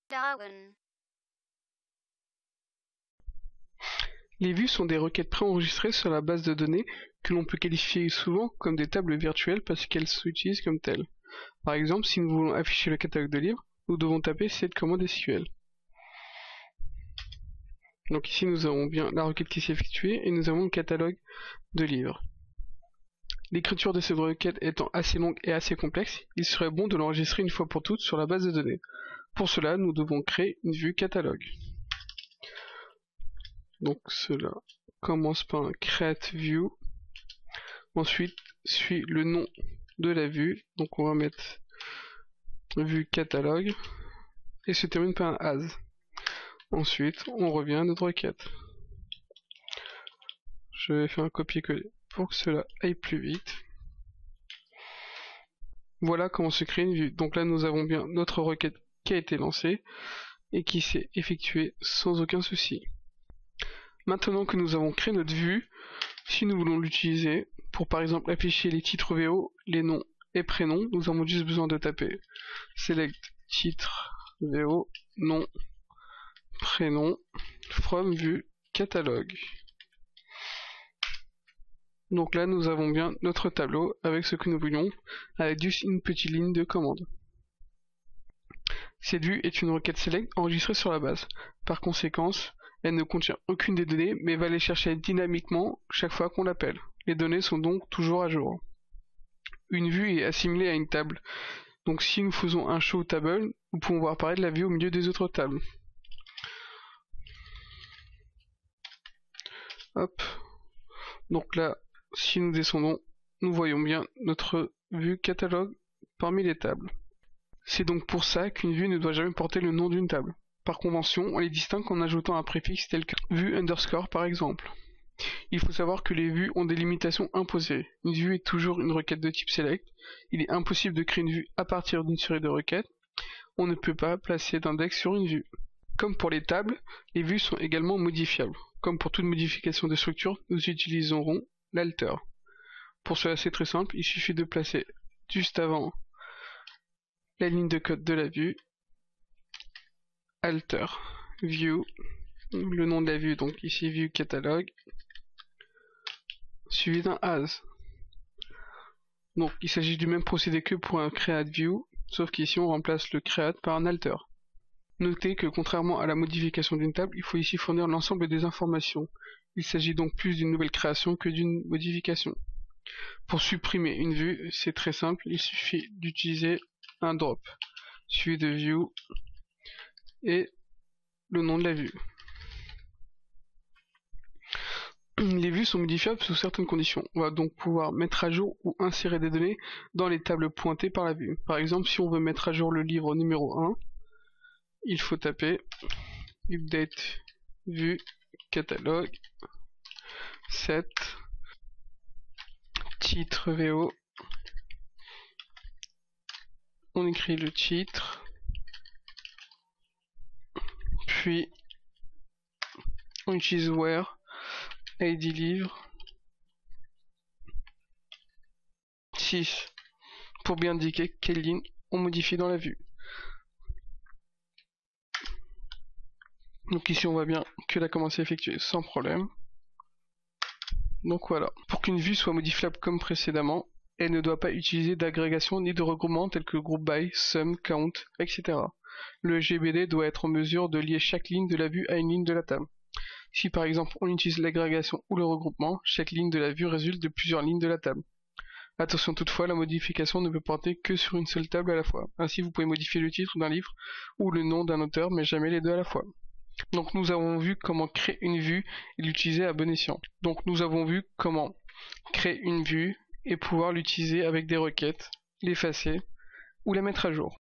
Darwin. Les vues sont des requêtes préenregistrées sur la base de données que l'on peut qualifier souvent comme des tables virtuelles parce qu'elles s'utilisent comme telles. Par exemple, si nous voulons afficher le catalogue de livres, nous devons taper cette commande SQL. Donc ici nous avons bien la requête qui s'est effectuée et nous avons le catalogue de livres. L'écriture de cette requête étant assez longue et assez complexe, il serait bon de l'enregistrer une fois pour toutes sur la base de données. Pour cela, nous devons créer une vue catalogue. Donc cela commence par un create view. Ensuite suit le nom de la vue. Donc on va mettre vue catalogue et se termine par un as. Ensuite, on revient à notre requête. Je vais faire un copier-coller pour que cela aille plus vite. Voilà comment se crée une vue. Donc là, nous avons bien notre requête qui a été lancée et qui s'est effectuée sans aucun souci. Maintenant que nous avons créé notre vue, si nous voulons l'utiliser pour par exemple afficher les titres VO, les noms et prénoms, nous avons juste besoin de taper select titre VO, nom, prénom, from vue catalogue. Donc là nous avons bien notre tableau avec ce que nous voulons, avec juste une petite ligne de commande. Cette vue est une requête select enregistrée sur la base. Par conséquent, elle ne contient aucune des données, mais va les chercher dynamiquement chaque fois qu'on l'appelle. Les données sont donc toujours à jour. Une vue est assimilée à une table. Donc si nous faisons un show table, nous pouvons voir apparaître la vue au milieu des autres tables. Hop. Donc là, si nous descendons, nous voyons bien notre vue catalogue parmi les tables. C'est donc pour ça qu'une vue ne doit jamais porter le nom d'une table. Par convention, on les distingue en ajoutant un préfixe tel que vue underscore par exemple. Il faut savoir que les vues ont des limitations imposées. Une vue est toujours une requête de type select. Il est impossible de créer une vue à partir d'une série de requêtes. On ne peut pas placer d'index sur une vue. Comme pour les tables, les vues sont également modifiables. Comme pour toute modification de structure, nous utiliserons l'alter. Pour cela, c'est très simple, il suffit de placer juste avant la ligne de code de la vue alter view, le nom de la vue, donc ici view catalogue, suivi d'un as. Donc il s'agit du même procédé que pour un create view, sauf qu'ici on remplace le create par un alter. Notez que contrairement à la modification d'une table, il faut ici fournir l'ensemble des informations. Il s'agit donc plus d'une nouvelle création que d'une modification. Pour supprimer une vue, c'est très simple, il suffit d'utiliser un drop, suivi de view et le nom de la vue. Les vues sont modifiables sous certaines conditions. On va donc pouvoir mettre à jour ou insérer des données dans les tables pointées par la vue. Par exemple, si on veut mettre à jour le livre numéro 1, il faut taper update vue catalogue set titre VO. On écrit le titre, puis on utilise where ID livre 6 pour bien indiquer quelle ligne on modifie dans la vue. Donc ici on voit bien que la commande s'est effectuée sans problème. Donc voilà, pour qu'une vue soit modifiable comme précédemment, elle ne doit pas utiliser d'agrégation ni de regroupement tels que group by, sum, count, etc. Le GBD doit être en mesure de lier chaque ligne de la vue à une ligne de la table. Si par exemple on utilise l'agrégation ou le regroupement, chaque ligne de la vue résulte de plusieurs lignes de la table. Attention toutefois, la modification ne peut porter que sur une seule table à la fois. Ainsi vous pouvez modifier le titre d'un livre ou le nom d'un auteur, mais jamais les deux à la fois. Donc nous avons vu comment créer une vue et l'utiliser à bon escient. Donc nous avons vu comment créer une vue et pouvoir l'utiliser avec des requêtes, l'effacer ou la mettre à jour.